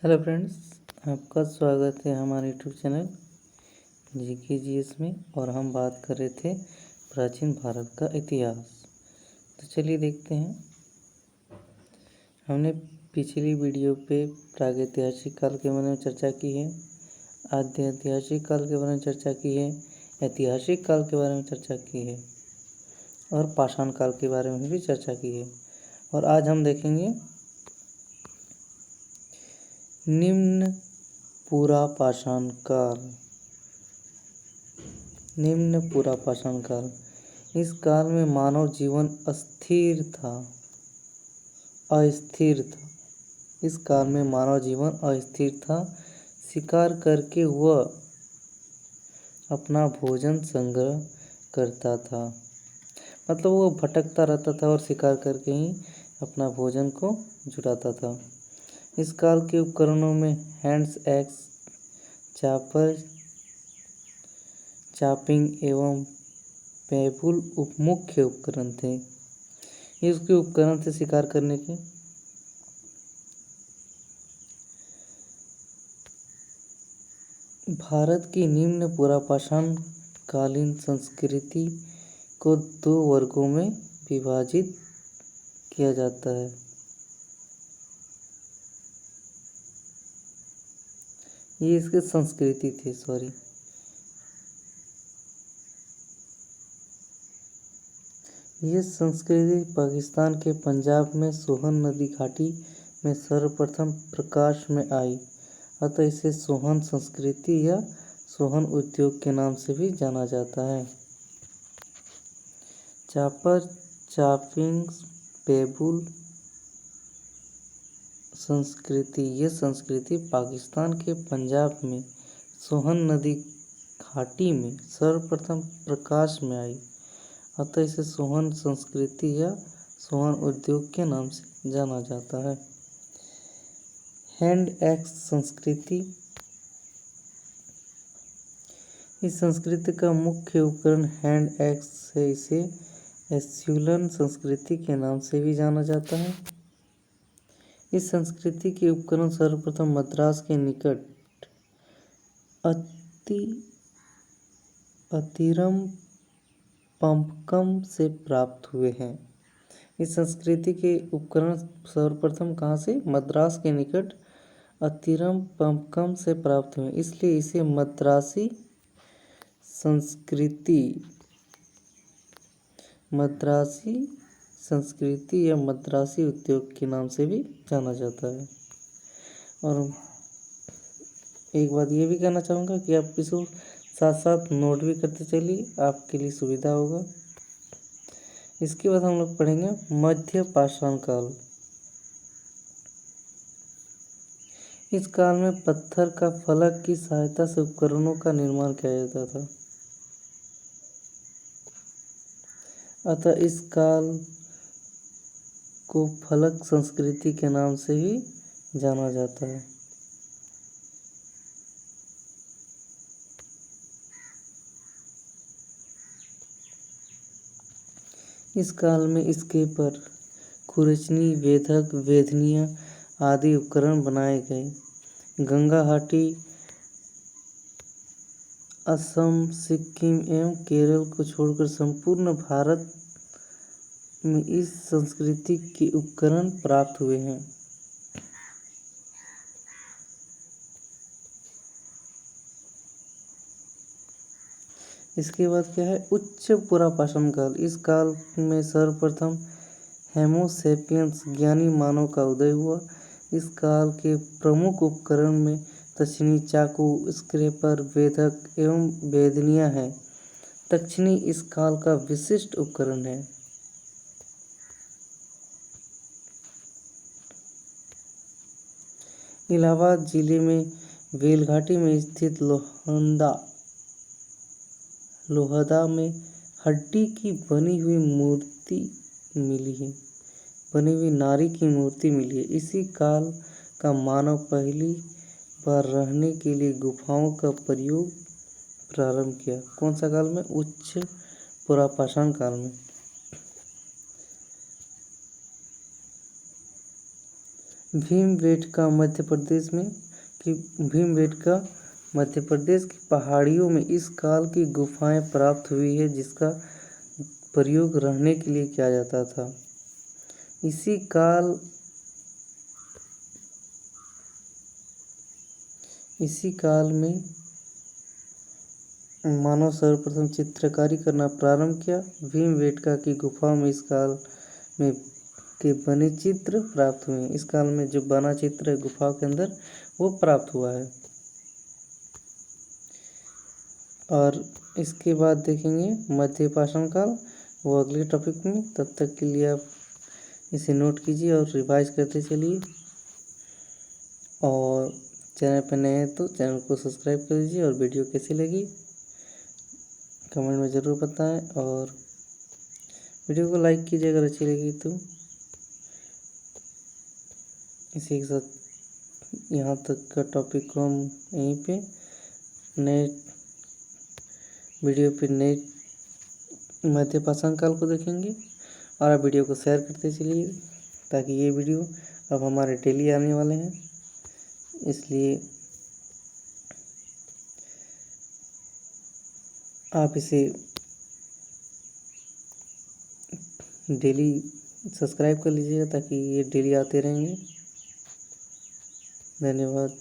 Hello friends, आपका स्वागत है हमारे यूट्यूब चैनल GKGS में। और हम बात कर रहे थे प्राचीन भारत का इतिहास। तो चलिए देखते हैं। हमने पिछली वीडियो पे प्रागैतिहासिक काल के बारे में चर्चा की है, आद्य ऐतिहासिक काल के बारे में चर्चा की है, ऐतिहासिक काल के बारे में चर्चा की है और पाषाण काल के बारे में भी चर्चा की है। और आज हम देखेंगे निम्न पूरा पाषाण काल। निम्न पूरा पाषाण काल, इस काल में मानव जीवन अस्थिर था, अस्थिर था। इस काल में मानव जीवन अस्थिर था। शिकार करके वह अपना भोजन संग्रह करता था, मतलब वो भटकता रहता था और शिकार करके ही अपना भोजन को जुटाता था। इस काल के उपकरणों में हैंड्स, एक्स, चापर, चॉपिंग एवं पेबुल मुख्य उपकरण थे। ये उसके उपकरण थे शिकार करने के। भारत की निम्न पुरापाषाण कालीन संस्कृति को दो वर्गों में विभाजित किया जाता है। ये इसके संस्कृति थे, ये संस्कृति पाकिस्तान के पंजाब में सोहन नदी घाटी में सर्वप्रथम प्रकाश में आई, अतः इसे सोहन संस्कृति या सोहन उद्योग के नाम से भी जाना जाता है। चापर, चॉपिंग, पेबुल संस्कृति, ये संस्कृति पाकिस्तान के पंजाब में सोहन नदी घाटी में सर्वप्रथम प्रकाश में आई, अतः इसे सोहन संस्कृति या सोहन उद्योग के नाम से जाना जाता है। हैंड एक्स संस्कृति, इस संस्कृति का मुख्य उपकरण हैंड एक्स है। इसे एस्यूलन संस्कृति के नाम से भी जाना जाता है। इस संस्कृति के उपकरण सर्वप्रथम मद्रास के निकट अतिरम पंपकम से प्राप्त हुए हैं। इस संस्कृति के उपकरण सर्वप्रथम कहाँ से? मद्रास के निकट अतिरम पंपकम से प्राप्त हुए, इसलिए इसे मद्रासी संस्कृति या मद्रासी उद्योग के नाम से भी जाना जाता है। और एक बात ये भी कहना चाहूँगा कि आप इसको साथ साथ नोट भी करते चलिए, आपके लिए सुविधा होगा। इसके बाद हम लोग पढ़ेंगे मध्य पाषाण काल। इस काल में पत्थर का फलक की सहायता से उपकरणों का निर्माण किया जाता था, अतः इस काल को फलक संस्कृति के नाम से ही जाना जाता है। इस काल में इसके पर खुरचनी, वेधक, वेधनिया आदि उपकरण बनाए गए। गंगा घाटी, असम, सिक्किम एवं केरल को छोड़कर संपूर्ण भारत में इस संस्कृति के उपकरण प्राप्त हुए हैं। इसके बाद क्या है? उच्च पुरापाषाण काल। इस काल में सर्वप्रथम होमोसेपियंस ज्ञानी मानव का उदय हुआ। इस काल के प्रमुख उपकरण में दक्षिणी चाकू, स्क्रैपर, वेधक एवं वेदनिया है। दक्षिणी इस काल का विशिष्ट उपकरण है। इलाहाबाद जिले में बेलघाटी में स्थित लोहदा में हड्डी की बनी हुई नारी की मूर्ति मिली है। इसी काल का मानव पहली बार रहने के लिए गुफाओं का प्रयोग प्रारंभ किया। कौन सा काल में? उच्च पुरापाषाण काल में। भीमबेटका मध्य प्रदेश में भीमबेटका मध्य प्रदेश की पहाड़ियों में इस काल की गुफाएं प्राप्त हुई है, जिसका प्रयोग रहने के लिए किया जाता था। इसी काल में मानव सर्वप्रथम चित्रकारी करना प्रारंभ किया। भीमबेटका की गुफाओं में इस काल में के बने चित्र प्राप्त हुए हैं। इस काल में जो बना चित्र है गुफाओं के अंदर वो प्राप्त हुआ है। और इसके बाद देखेंगे मध्यपाषाण काल, वो अगले टॉपिक में। तब तक के लिए आप इसे नोट कीजिए और रिवाइज करते चलिए। और चैनल पर नए हैं तो चैनल को सब्सक्राइब कर दीजिए। और वीडियो कैसी लगी कमेंट में ज़रूर बताएं, और वीडियो को लाइक कीजिए अगर अच्छी लगी तो। इसी के साथ यहाँ तक का टॉपिक को हम यहीं पे नए वीडियो पे नए मध्यपाषाण काल को देखेंगे। और आप वीडियो को शेयर करते चलिए, ताकि ये वीडियो अब हमारे डेली आने वाले हैं, इसलिए आप इसे डेली सब्सक्राइब कर लीजिएगा, ताकि ये डेली आते रहेंगे। धन्यवाद।